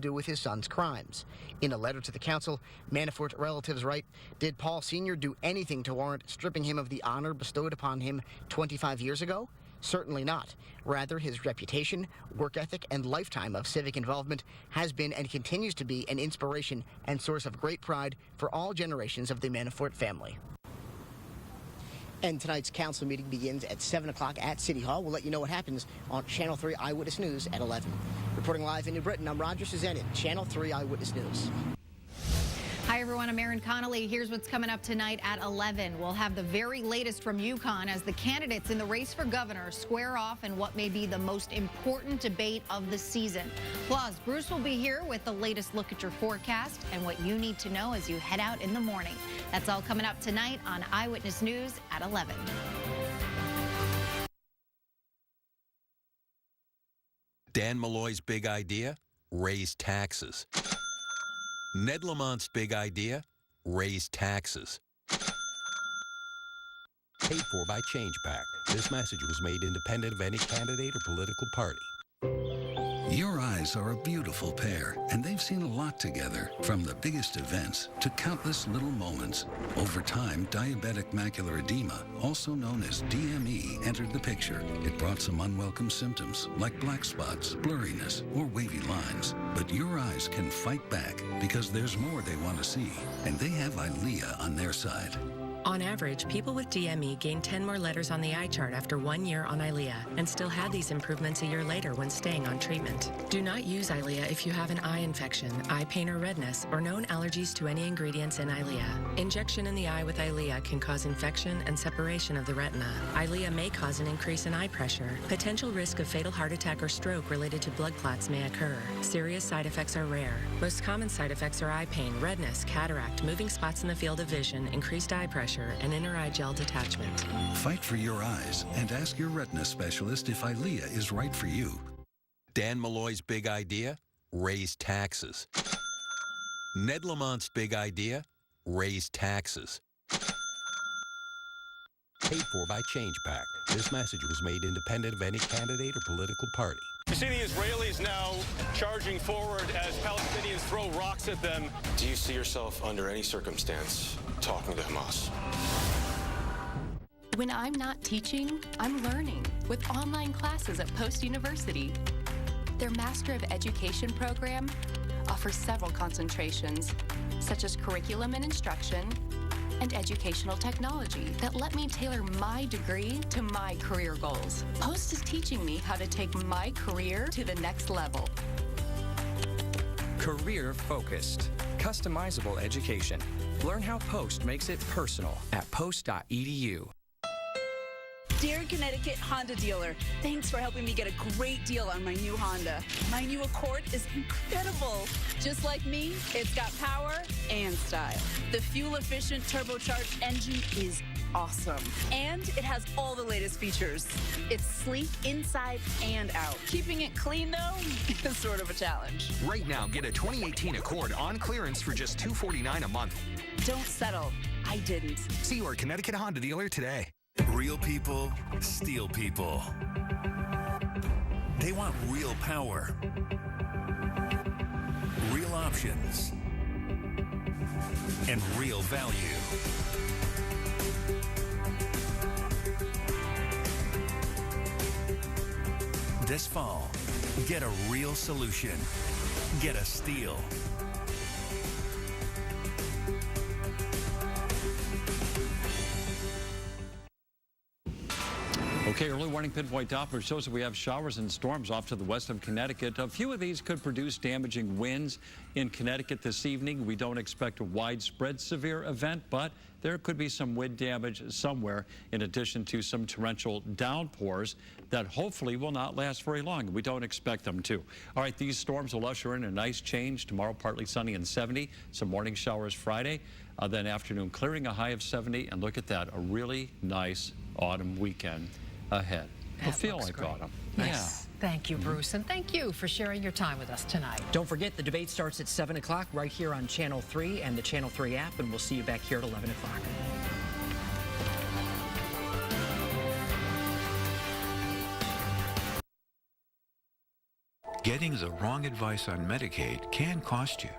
do with his son's crimes. In a letter to the council, Manafort relatives write, "Did Paul Sr. do anything to warrant stripping him of the honor bestowed upon him 25 years ago? Certainly not. Rather, his reputation, work ethic, and lifetime of civic involvement has been and continues to be an inspiration and source of great pride for all generations of the Manafort family." And tonight's council meeting begins at 7 o'clock at City Hall. We'll let you know what happens on Channel 3 Eyewitness News at 11. Reporting live in New Britain, I'm Roger Suzanne, Channel 3 Eyewitness News. Hi, everyone. I'm Erin Connolly. Here's what's coming up tonight at 11. We'll have the very latest from UConn as the candidates in the race for governor square off in what may be the most important debate of the season. Plus, Bruce will be here with the latest look at your forecast and what you need to know as you head out in the morning. That's all coming up tonight on Eyewitness News at 11. Dan Malloy's big idea? Raise taxes. Ned Lamont's big idea? Raise taxes. Paid for by Change Pack. This message was made independent of any candidate or political party. Your eyes are a beautiful pair, and they've seen a lot together, from the biggest events to countless little moments. Over time, diabetic macular edema, also known as DME, entered the picture. It brought some unwelcome symptoms, like black spots, blurriness, or wavy lines. But your eyes can fight back, because there's more they want to see, and they have EYLEA on their side. On average, people with DME gain 10 more letters on the eye chart after 1 year on EYLEA and still had these improvements a year later when staying on treatment. Do not use EYLEA if you have an eye infection, eye pain or redness, or known allergies to any ingredients in EYLEA. Injection in the eye with EYLEA can cause infection and separation of the retina. EYLEA may cause an increase in eye pressure. Potential risk of fatal heart attack or stroke related to blood clots may occur. Serious side effects are rare. Most common side effects are eye pain, redness, cataract, moving spots in the field of vision, increased eye pressure, and inner eye gel detachment. Fight for your eyes and ask your retina specialist if EYLEA is right for you. Dan Malloy's big idea? Raise taxes. Ned Lamont's big idea? Raise taxes. Paid for by Change Pack. This message was made independent of any candidate or political party. You see the Israelis now charging forward as Palestinians throw rocks at them. Do you see yourself under any circumstance talking to Hamas? When I'm not teaching, I'm learning with online classes at Post University. Their Master of Education program offers several concentrations, such as curriculum and instruction, and educational technology that let me tailor my degree to my career goals. Post is teaching me how to take my career to the next level. Career-focused, customizable education. Learn how Post makes it personal at post.edu. Dear Connecticut Honda dealer, thanks for helping me get a great deal on my new Honda. My new Accord is incredible. Just like me, it's got power and style. The fuel-efficient turbocharged engine is awesome. And it has all the latest features. It's sleek inside and out. Keeping it clean, though, is sort of a challenge. Right now, get a 2018 Accord on clearance for just $249 a month. Don't settle. I didn't. See your Connecticut Honda dealer today. Real people, steel people. They want real power, real options, and real value. This fall, get a real solution. Get a Steel. Okay, early warning pinpoint Doppler shows that we have showers and storms off to the west of Connecticut. A few of these could produce damaging winds in Connecticut this evening. We don't expect a widespread severe event, but there could be some wind damage somewhere in addition to some torrential downpours that hopefully will not last very long. We don't expect them to. All right, these storms will usher in a nice change. Tomorrow, partly sunny and 70. Some morning showers Friday. Then afternoon clearing, a high of 70. And look at that, a really nice autumn weekend ahead. It'll feel like autumn. Yes. Yeah. Thank you, Bruce, and thank you for sharing your time with us tonight. Don't forget, the debate starts at 7 o'clock right here on Channel 3 and the Channel 3 app, and we'll see you back here at 11 o'clock. Get getting the wrong advice on Medicaid can cost you.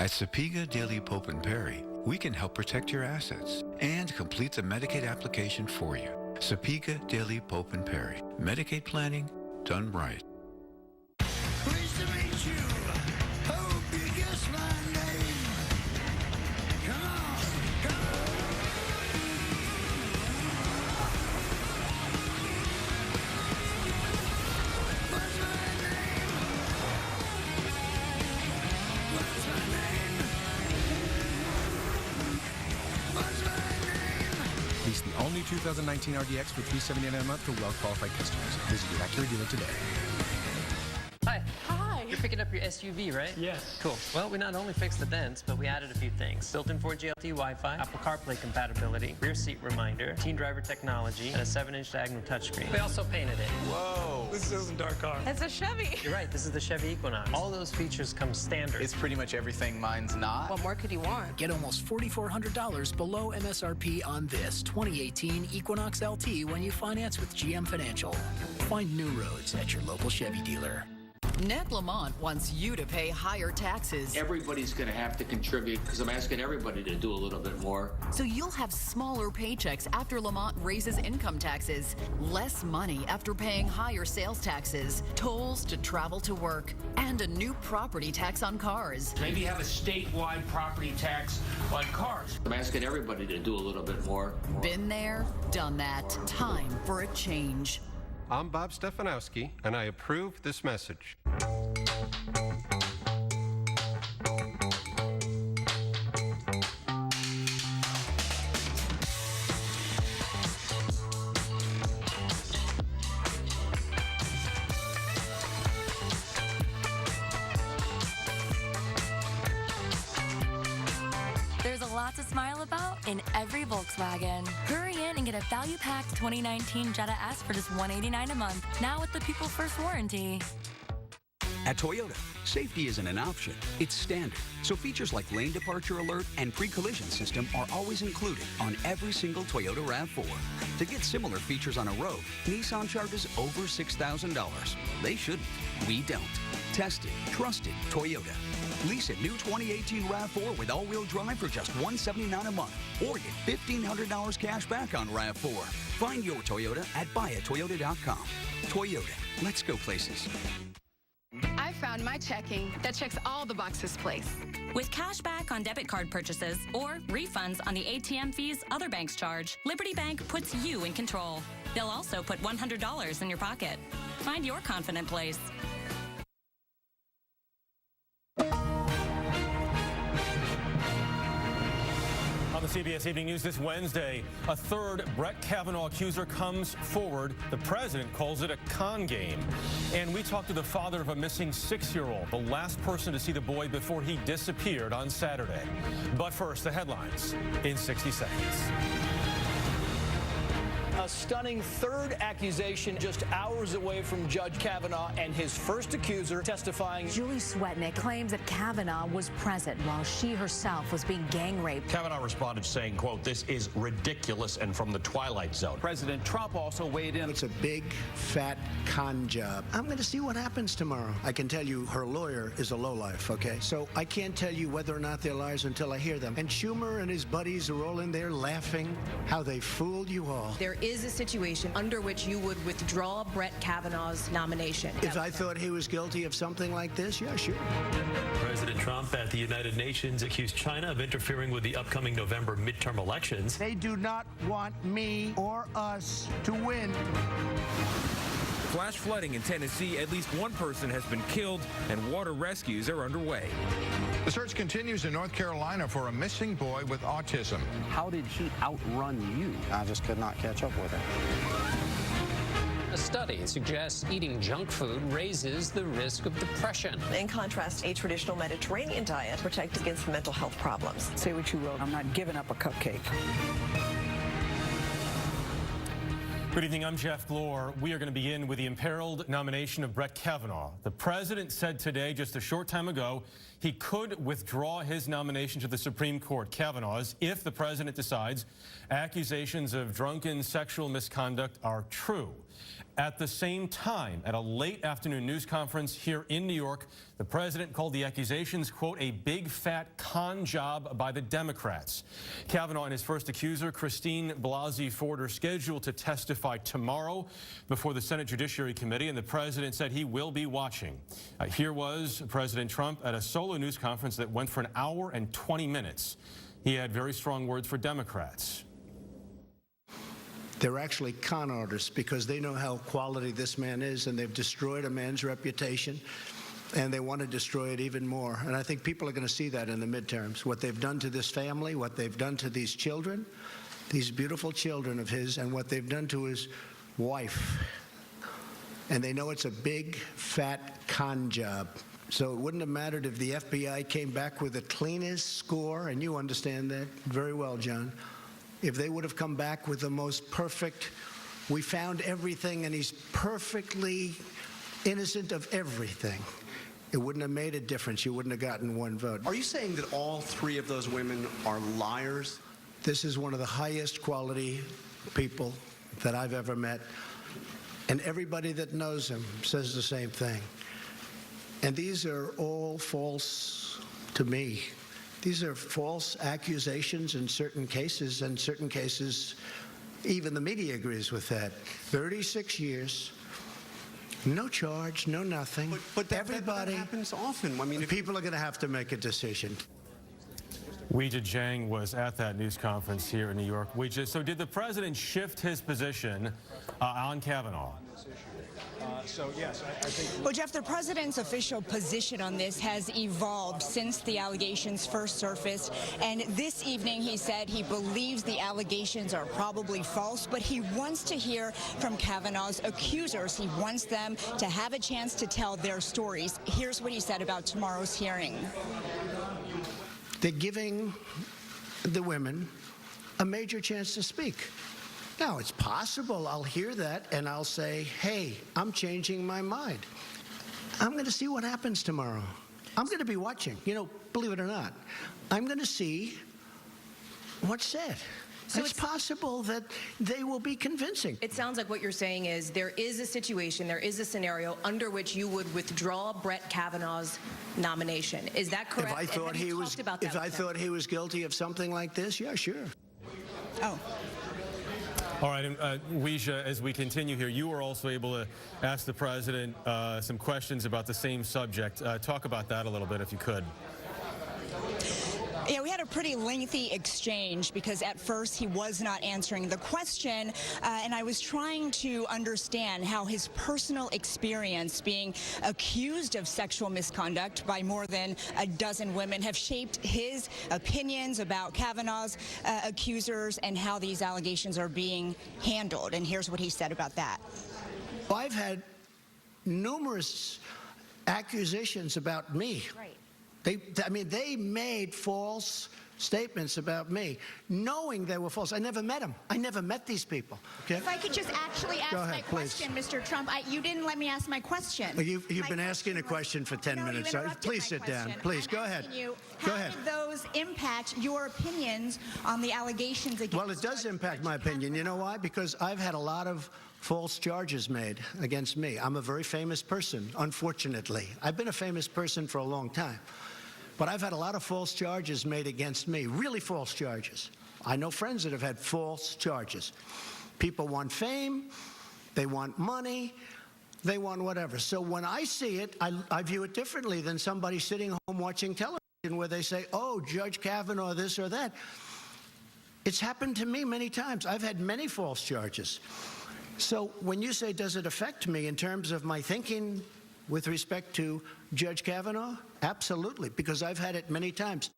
At Sapega Daily Pope and Perry, we can help protect your assets and complete the Medicaid application for you. Sapega Daily Pope and Perry. Medicaid planning done right. Pleased to meet you. Hope you guess my name. Come on, come on. What's my name? What's my name? What's my name? Lease the all-new 2019 RDX for $379 a month for well-qualified customers. Visit your Acura dealer today. Hi. Hi. You're picking up your SUV, right? Yes. Cool. Well, we not only fixed the dents, but we added a few things. Built-in 4G LTE Wi-Fi, Apple CarPlay compatibility, rear seat reminder, teen driver technology, and a 7-inch diagonal touchscreen. We also painted it. Whoa. This isn't our car. It's a Chevy. You're right. This is the Chevy Equinox. All those features come standard. It's pretty much everything mine's not. What more could you want? Get almost $4,400 below MSRP on this 2018 Equinox LT when you finance with GM Financial. Find new roads at your local Chevy dealer. Ned Lamont wants you to pay higher taxes. Everybody's going to have to contribute because I'm asking everybody to do a little bit more. So you'll have smaller paychecks after Lamont raises income taxes, less money after paying higher sales taxes, tolls to travel to work, and a new property tax on cars. Maybe have a statewide property tax on cars. I'm asking everybody to do a little bit more. Been there, done that. Time for a change. I'm Bob Stefanowski, and I approve this message. There's a lot to smile about in every Volkswagen. Hurry in and get a value-packed 2019 Jetta S for just $189 a month, now with the People First warranty. At Toyota, safety isn't an option, it's standard. So features like lane departure alert and pre-collision system are always included on every single Toyota RAV4. To get similar features on a Rogue, Nissan charges over $6,000. They shouldn't. We don't. Tested, trusted Toyota. Lease a new 2018 RAV4 with all-wheel drive for just $179 a month, or get $1,500 cash back on RAV4. Find your Toyota at buyatoyota.com. Toyota, let's go places. I found my checking that checks all the boxes, please. With cash back on debit card purchases or refunds on the ATM fees other banks charge, Liberty Bank puts you in control. They'll also put $100 in your pocket. Find your confident place. On the CBS Evening News this Wednesday, a third Brett Kavanaugh accuser comes forward. The president calls it a con game. And we talked to the father of a missing 6-year-old, the last person to see the boy before he disappeared on Saturday. But first, the headlines in 60 seconds. A stunning third accusation just hours away from Judge Kavanaugh and his first accuser testifying. Julie Swetnick claims that Kavanaugh was present while she herself was being gang raped. Kavanaugh responded saying, quote, "This is ridiculous and from the Twilight Zone." President Trump also weighed in. It's a big, fat con job. I'm going to see what happens tomorrow. I can tell you her lawyer is a lowlife, okay? So I can't tell you whether or not they're liars until I hear them. And Schumer and his buddies are all in there laughing how they fooled you all. There is a situation under which you would withdraw Brett Kavanaugh's nomination. If I thought he was guilty of something like this, yeah, sure. President Trump at the United Nations accused China of interfering with the upcoming November midterm elections. They do not want me or us to win. Flash flooding in Tennessee. At least one person has been killed, and water rescues are underway. The search continues in North Carolina for a missing boy with autism. How did he outrun you? I just could not catch up with him. A study suggests eating junk food raises the risk of depression. In contrast, a traditional Mediterranean diet protects against mental health problems. Say what you will, I'm not giving up a cupcake. Good evening, I'm Jeff Glor. We are going to begin with the imperiled nomination of Brett Kavanaugh. The president said today, just a short time ago, he could withdraw his nomination to the Supreme Court, Kavanaugh's, if the president decides accusations of drunken sexual misconduct are true. At the same time, at a late afternoon news conference here in New York, the president called the accusations, quote, a big fat con job by the Democrats. Kavanaugh and his first accuser, Christine Blasey Ford, are scheduled to testify tomorrow before the Senate Judiciary Committee, and the president said he will be watching. Here was President Trump at a solo news conference that went for an hour and 20 minutes. He had very strong words for Democrats. They're actually con artists because they know how quality this man is, and they've destroyed a man's reputation, and they want to destroy it even more. And I think people are going to see that in the midterms, what they've done to this family, what they've done to these children, these beautiful children of his, and what they've done to his wife. And they know it's a big, fat con job. So it wouldn't have mattered if the FBI came back with the cleanest score, and you understand that very well, John. If they would have come back with the most perfect, we found everything and he's perfectly innocent of everything, it wouldn't have made a difference. You wouldn't have gotten one vote. Are you saying that all three of those women are liars? This is one of the highest quality people that I've ever met. And everybody that knows him says the same thing. And these are all false to me. These are false accusations in certain cases, and certain cases, even the media agrees with that. 36 years, no charge, no nothing. But that happens often. I mean, people are going to have to make a decision. Weijia Jiang was at that news conference here in New York. Weijia, so did the president shift his position on Kavanaugh? So, yes, I think... Well, Jeff, the president's official position on this has evolved since the allegations first surfaced. And this evening, he said he believes the allegations are probably false, but he wants to hear from Kavanaugh's accusers. He wants them to have a chance to tell their stories. Here's what he said about tomorrow's hearing. They're giving the women a major chance to speak. Now, it's possible I'll hear that and I'll say, hey, I'm changing my mind. I'm going to see what happens tomorrow. I'm going to be watching. You know, believe it or not, I'm going to see what's said. So it's possible that they will be convincing. It sounds like what you're saying is there is a situation, there is a scenario under which you would withdraw Brett Kavanaugh's nomination. Is that correct? If I thought he was guilty of something like this, yeah, sure. Oh. All right, and Weijia, as we continue here, you were also able to ask the president some questions about the same subject. Talk about that a little bit, if you could. Yeah, we had a pretty lengthy exchange because at first he was not answering the question, and I was trying to understand how his personal experience being accused of sexual misconduct by more than a dozen women have shaped his opinions about Kavanaugh's accusers and how these allegations are being handled. And here's what he said about that. I've had numerous accusations about me. Right. They made false statements about me, knowing they were false. I never met them. I never met these people. Okay? If I could just actually ask my question, Mr. Trump. You didn't let me ask my question. You've been asking a question for 10 minutes. So please sit down. Please, go ahead. How did those impact your opinions on the allegations against... Well, it does impact my opinion. You know why? Because I've had a lot of false charges made against me. I'm a very famous person, unfortunately. I've been a famous person for a long time. But I've had a lot of false charges made against me, really false charges. I know friends that have had false charges. People want fame, they want money, they want whatever. So when I see it, I view it differently than somebody sitting home watching television where they say, oh, Judge Kavanaugh, this or that. It's happened to me many times. I've had many false charges. So when you say, does it affect me in terms of my thinking with respect to Judge Kavanaugh? Absolutely, because I've had it many times.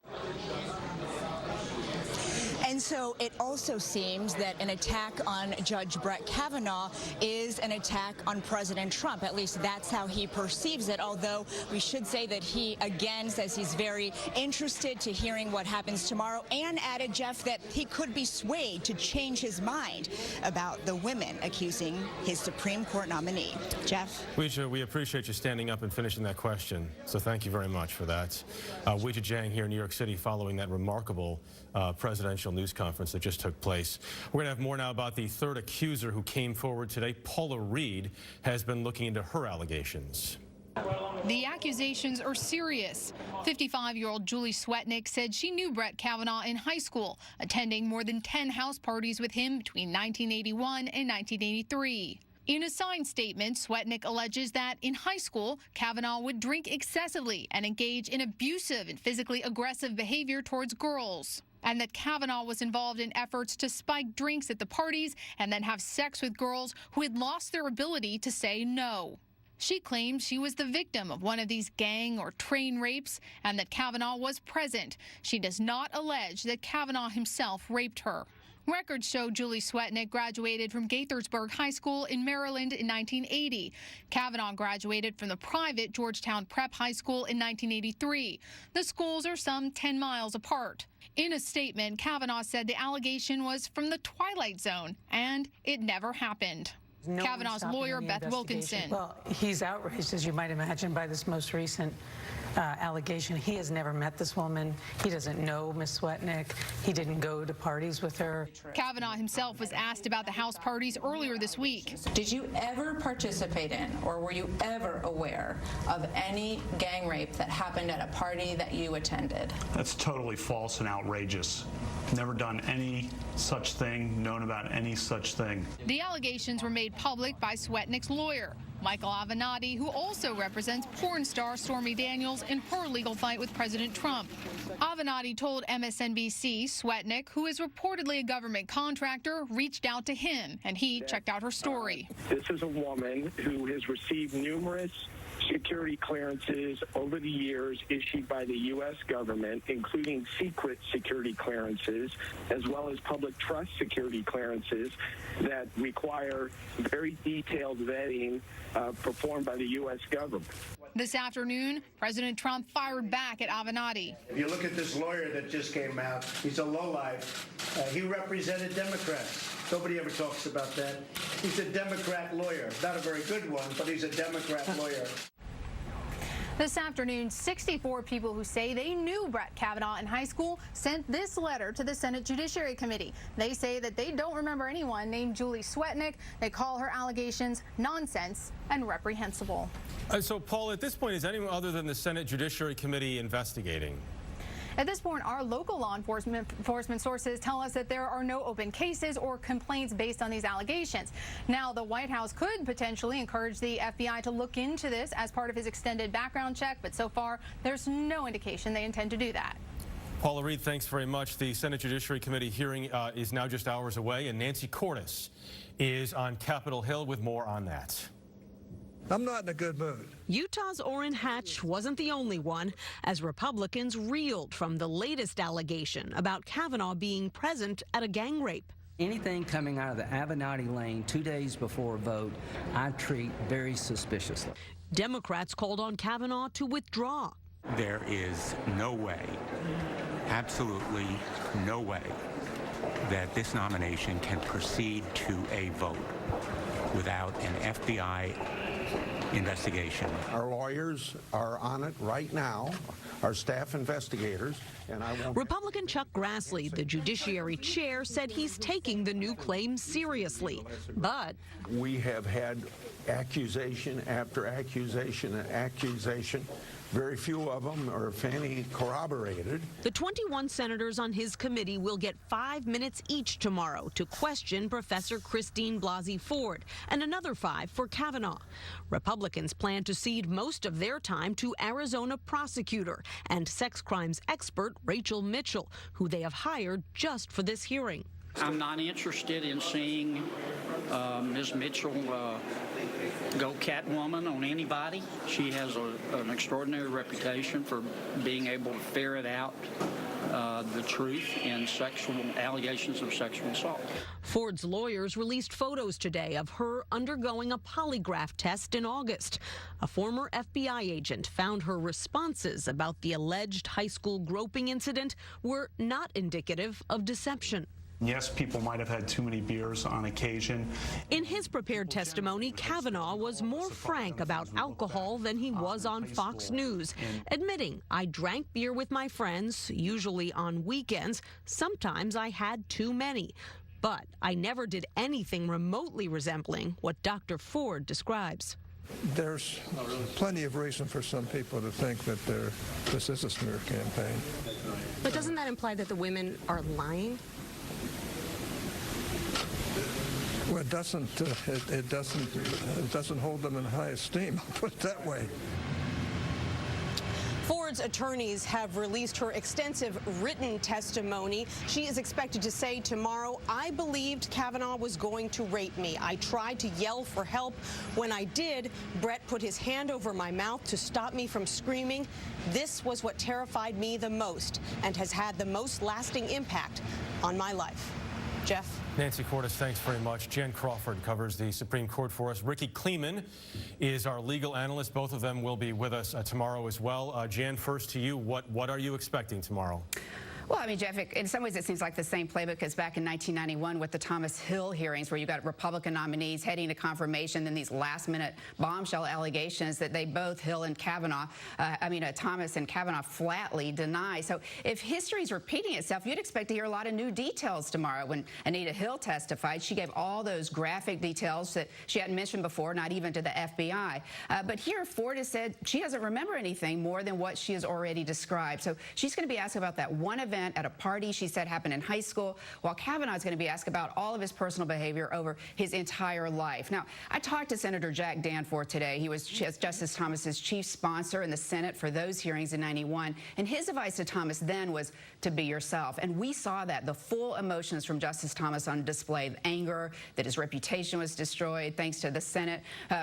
And So it also seems that an attack on Judge Brett Kavanaugh is an attack on President Trump. At least that's how he perceives it, although we should say that he again says he's very interested to hearing what happens tomorrow, and added, Jeff, that he could be swayed to change his mind about the women accusing his Supreme Court nominee. Jeff? We appreciate you standing up and finishing that question, so thank you very much for that. Weijia Jiang here in New York City following that remarkable presidential news conference that just took place. We're going to have more now about the third accuser who came forward today. Paula Reed has been looking into her allegations. The accusations are serious. 55-year-old Julie Swetnick said she knew Brett Kavanaugh in high school, attending more than 10 house parties with him between 1981 and 1983. In a signed statement, Swetnick alleges that in high school, Kavanaugh would drink excessively and engage in abusive and physically aggressive behavior towards girls, and that Kavanaugh was involved in efforts to spike drinks at the parties and then have sex with girls who had lost their ability to say no. She claimed she was the victim of one of these gang or train rapes and that Kavanaugh was present. She does not allege that Kavanaugh himself raped her. Records show Julie Swetnick graduated from Gaithersburg High School in Maryland in 1980. Kavanaugh graduated from the private Georgetown Prep High School in 1983. The schools are some 10 miles apart. In a statement, Kavanaugh said the allegation was from the Twilight Zone and it never happened. No Kavanaugh's lawyer, Beth Wilkinson. Well, he's outraged, as you might imagine, by this most recent allegation. He has never met this woman. He doesn't know Ms. Swetnick. He didn't go to parties with her. Kavanaugh himself was asked about the house parties earlier this week. Did you ever participate in, or were you ever aware of any gang rape that happened at a party that you attended? That's totally false and outrageous. Never done any such thing, known about any such thing. The allegations were made public by Swetnick's lawyer, Michael Avenatti, who also represents porn star Stormy Daniels in her legal fight with President Trump. Avenatti told MSNBC Swetnick, who is reportedly a government contractor, reached out to him, and he checked out her story. This is a woman who has received numerous security clearances over the years issued by the U.S. government, including secret security clearances, as well as public trust security clearances that require very detailed vetting performed by the U.S. government. This afternoon, President Trump fired back at Avenatti. If you look at this lawyer that just came out, he's a lowlife. He represented Democrats. Nobody ever talks about that. He's a Democrat lawyer. Not a very good one, but he's a Democrat lawyer. This afternoon, 64 people who say they knew Brett Kavanaugh in high school sent this letter to the Senate Judiciary Committee. They say that they don't remember anyone named Julie Swetnick. They call her allegations nonsense and reprehensible. So, Paul, at this point, is anyone other than the Senate Judiciary Committee investigating? At this point, our local law enforcement sources tell us that there are no open cases or complaints based on these allegations. Now, the White House could potentially encourage the FBI to look into this as part of his extended background check, but so far, there's no indication they intend to do that. Paula Reed, thanks very much. The Senate Judiciary Committee hearing is now just hours away, and Nancy Cordes is on Capitol Hill with more on that. I'm not in a good mood. Utah's Orrin Hatch wasn't the only one, as Republicans reeled from the latest allegation about Kavanaugh being present at a gang rape. Anything coming out of the Avenatti lane 2 days before a vote, I treat very suspiciously. Democrats called on Kavanaugh to withdraw. There is no way, absolutely no way, that this nomination can proceed to a vote without an FBI investigation. Our lawyers are on it right now, our staff investigators, and I won't... Republican Chuck Grassley, the Judiciary Chair, said he's taking the new claims seriously, but... We have had accusation after accusation and accusation. Very few of them are, if any, corroborated. The 21 senators on his committee will get 5 minutes each tomorrow to question Professor Christine Blasey Ford and another 5 for Kavanaugh. Republicans plan to cede most of their time to Arizona prosecutor and sex crimes expert Rachel Mitchell, who they have hired just for this hearing. I'm not interested in seeing Ms. Mitchell go Catwoman on anybody. She has an extraordinary reputation for being able to ferret out the truth in allegations of sexual assault. Ford's lawyers released photos today of her undergoing a polygraph test in August. A former FBI agent found her responses about the alleged high school groping incident were not indicative of deception. Yes, people might have had too many beers on occasion. In his prepared testimony, Kavanaugh was more frank about alcohol than he was on Fox News, admitting, I drank beer with my friends, usually on weekends. Sometimes I had too many. But I never did anything remotely resembling what Dr. Ford describes. There's plenty of reason for some people to think that this is a smear campaign. But doesn't that imply that the women are lying? Well, it doesn't hold them in high esteem, I'll put it that way. Ford's attorneys have released her extensive written testimony. She is expected to say tomorrow, I believed Kavanaugh was going to rape me. I tried to yell for help. When I did, Brett put his hand over my mouth to stop me from screaming. This was what terrified me the most and has had the most lasting impact on my life. Jeff? Nancy Cordes, thanks very much. Jan Crawford covers the Supreme Court for us. Ricky Kleeman is our legal analyst. Both of them will be with us tomorrow as well. Jan, first to you, what are you expecting tomorrow? Well, I mean, Jeff, in some ways it seems like the same playbook as back in 1991 with the Thomas Hill hearings, where you got Republican nominees heading to confirmation, then these last-minute bombshell allegations that they both, Hill and Kavanaugh, Thomas and Kavanaugh, flatly deny. So if history's repeating itself, you'd expect to hear a lot of new details tomorrow. When Anita Hill testified, she gave all those graphic details that she hadn't mentioned before, not even to the FBI. But here, Ford has said she doesn't remember anything more than what she has already described. So she's going to be asked about that one event at a party she said happened in high school, while Kavanaugh is going to be asked about all of his personal behavior over his entire life. Now, I talked to Senator Jack Danforth today. He was Justice Thomas's chief sponsor in the Senate for those hearings in '91, and his advice to Thomas then was to be yourself. And we saw that, the full emotions from Justice Thomas on display, the anger that his reputation was destroyed thanks to the Senate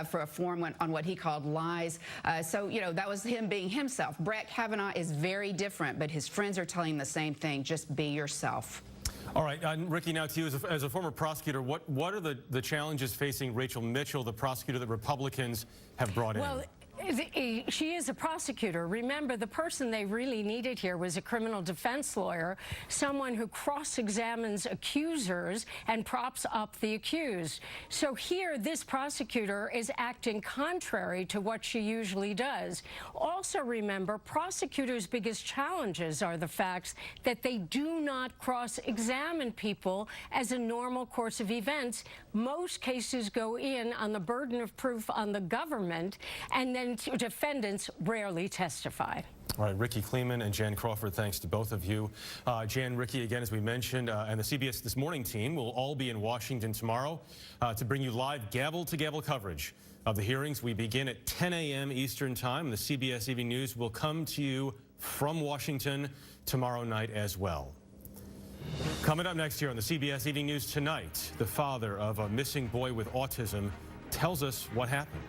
for a forum on what he called lies. So, you know, that was him being himself. Brett Kavanaugh is very different, but his friends are telling the same thing, just be yourself. All right, Ricky, now to you as a former prosecutor, what are the challenges facing Rachel Mitchell, the prosecutor that Republicans have brought in? Well, she is a prosecutor. Remember, the person they really needed here was a criminal defense lawyer, someone who cross-examines accusers and props up the accused. So here, this prosecutor is acting contrary to what she usually does. Also remember, prosecutors' biggest challenges are the facts that they do not cross-examine people as a normal course of events. Most cases go in on the burden of proof on the government, and then defendants rarely testify. All right, Ricky Kleeman and Jan Crawford, thanks to both of you. Jan, Ricky, again, as we mentioned, and the CBS This Morning team will all be in Washington tomorrow to bring you live gavel-to-gavel coverage of the hearings. We begin at 10 a.m. Eastern Time. The CBS Evening News will come to you from Washington tomorrow night as well. Coming up next year on the CBS Evening News tonight, the father of a missing boy with autism tells us what happened.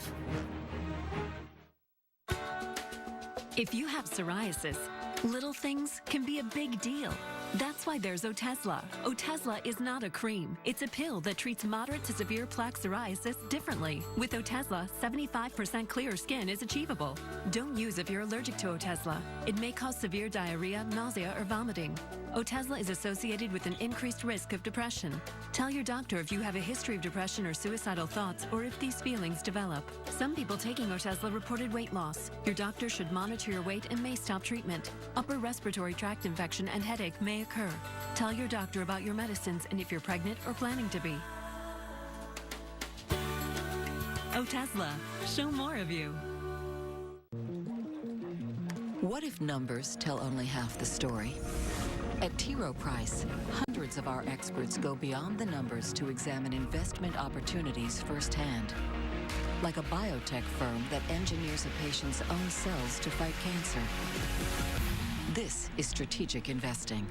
If you have psoriasis, little things can be a big deal. That's why there's Otezla. Otezla is not a cream. It's a pill that treats moderate to severe plaque psoriasis differently. With Otezla, 75% clear skin is achievable. Don't use if you're allergic to Otezla. It may cause severe diarrhea, nausea, or vomiting. Otezla is associated with an increased risk of depression. Tell your doctor if you have a history of depression or suicidal thoughts, or if these feelings develop. Some people taking Otezla reported weight loss. Your doctor should monitor your weight and may stop treatment. Upper respiratory tract infection and headache may occur. Tell your doctor about your medicines and if you're pregnant or planning to be. Otezla, show more of you. What if numbers tell only half the story? At T. Rowe Price, hundreds of our experts go beyond the numbers to examine investment opportunities firsthand. Like a biotech firm that engineers a patient's own cells to fight cancer. This is strategic investing.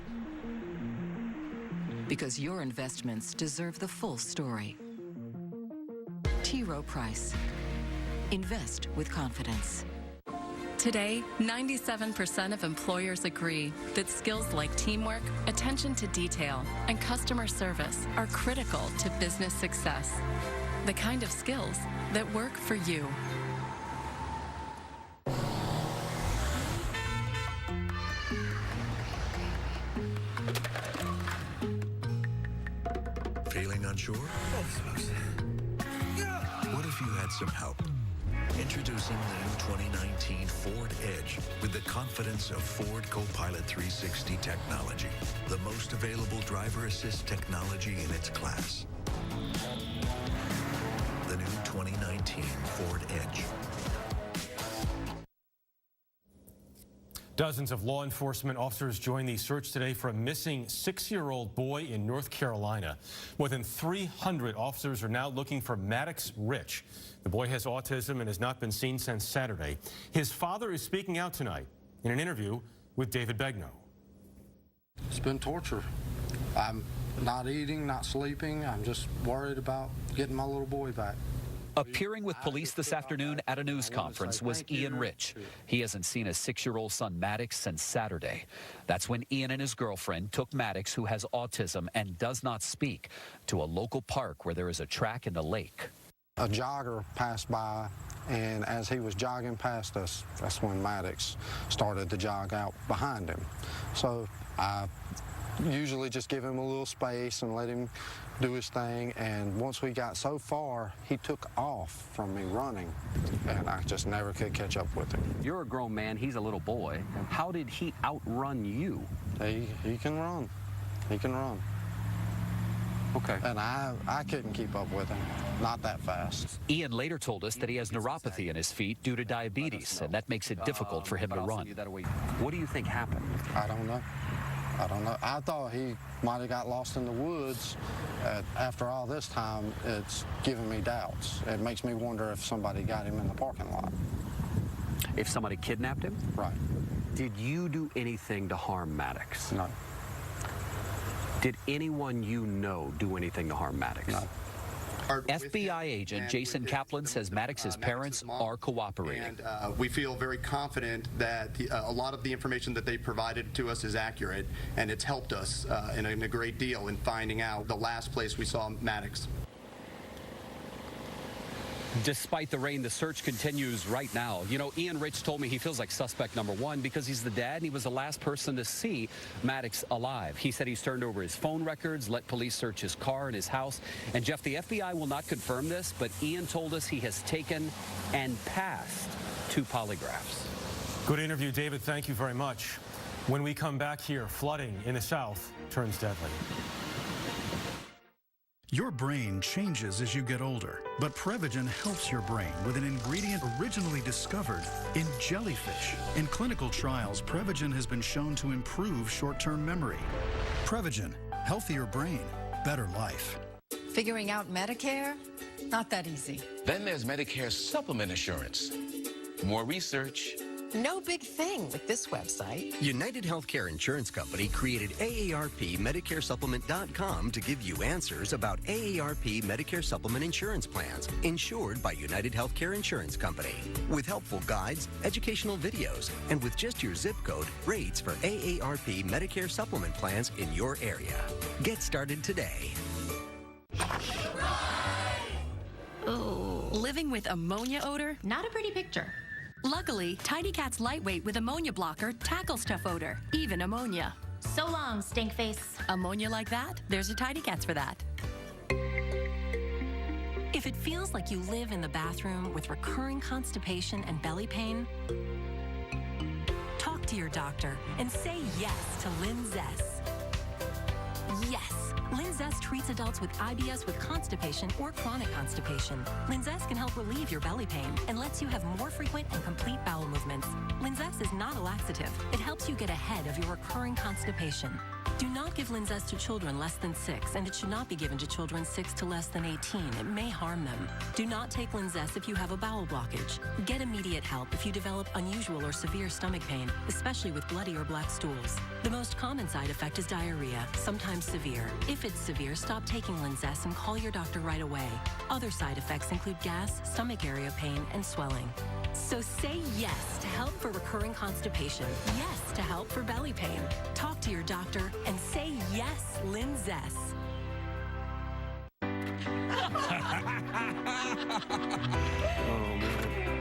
Because your investments deserve the full story. T. Rowe Price. Invest with confidence. Today, 97% of employers agree that skills like teamwork, attention to detail, and customer service are critical to business success. The kind of skills that work for you. Feeling unsure? What if you had some help? Introducing the new 2019 Ford Edge with the confidence of Ford Copilot 360 technology, the most available driver assist technology in its class. The new 2019 Ford Edge. Dozens of law enforcement officers joined the search today for a missing 6-year-old boy in North Carolina. More than 300 officers are now looking for Maddox Rich. The boy has autism and has not been seen since Saturday. His father is speaking out tonight in an interview with David Begnaud. It's been torture. I'm not eating, not sleeping. I'm just worried about getting my little boy back. Appearing with police this afternoon at a news conference was Ian Rich. He hasn't seen his 6-year-old son Maddox since Saturday. That's when Ian and his girlfriend took Maddox, who has autism and does not speak, to a local park where there is a track and a lake. A jogger passed by, and as he was jogging past us, that's when Maddox started to jog out behind him. So I usually just give him a little space and let him do his thing, and once we got so far, he took off from me running, and I just never could catch up with him. You're a grown man, he's a little boy. How did he outrun you? He can run. He can run. Okay. And I couldn't keep up with him, not that fast. Ian later told us that he has neuropathy in his feet due to diabetes, and that makes it difficult for him to run. What do you think happened? I don't know. I thought he might have got lost in the woods. After all this time, it's giving me doubts. It makes me wonder if somebody got him in the parking lot. If somebody kidnapped him? Right. Did you do anything to harm Maddox? No. Did anyone you know do anything to harm Maddox? No. FBI agent Jason Kaplan says Maddox's parents are cooperating. And we feel very confident that a lot of the information that they provided to us is accurate, and it's helped us in a great deal in finding out the last place we saw Maddox. Despite the rain, the search continues right now. You know, Ian Rich told me he feels like suspect number one because he's the dad and he was the last person to see Maddox alive. He said he's turned over his phone records, let police search his car and his house. And Jeff, the FBI will not confirm this, but Ian told us he has taken and passed 2 polygraphs. Good interview, David. Thank you very much. When we come back here, flooding in the south turns deadly. Your brain changes as you get older, but Prevagen helps your brain with an ingredient originally discovered in jellyfish. In clinical trials, Prevagen has been shown to improve short-term memory. Prevagen, healthier brain, better life. Figuring out Medicare? Not that easy. Then there's Medicare supplement insurance. More research. No big thing with this website. United Healthcare Insurance Company created AARP MedicareSupplement.com to give you answers about AARP Medicare Supplement insurance plans insured by United Healthcare Insurance Company. With helpful guides, educational videos, and with just your zip code, rates for AARP Medicare Supplement plans in your area. Get started today. Oh. Living with ammonia odor? Not a pretty picture. Luckily, Tidy Cat's lightweight with ammonia blocker tackles tough odor, even ammonia. So long, stink face. Ammonia like that? There's a Tidy Cats for that. If it feels like you live in the bathroom with recurring constipation and belly pain, talk to your doctor and say yes to Linzess. Yes! Linzess treats adults with IBS with constipation or chronic constipation. Linzess can help relieve your belly pain and lets you have more frequent and complete bowel movements. Linzess is not a laxative. It helps you get ahead of your recurring constipation. Do not give Linzess to children less than 6, and it should not be given to children 6 to less than 18. It may harm them. Do not take Linzess if you have a bowel blockage. Get immediate help if you develop unusual or severe stomach pain, especially with bloody or black stools. The most common side effect is diarrhea, sometimes severe. If it's severe, stop taking Linzess and call your doctor right away. Other side effects include gas, stomach area pain, and swelling. So say yes to help for recurring constipation. Yes to help for belly pain. Talk to your doctor and say yes, Linzess. Oh, man.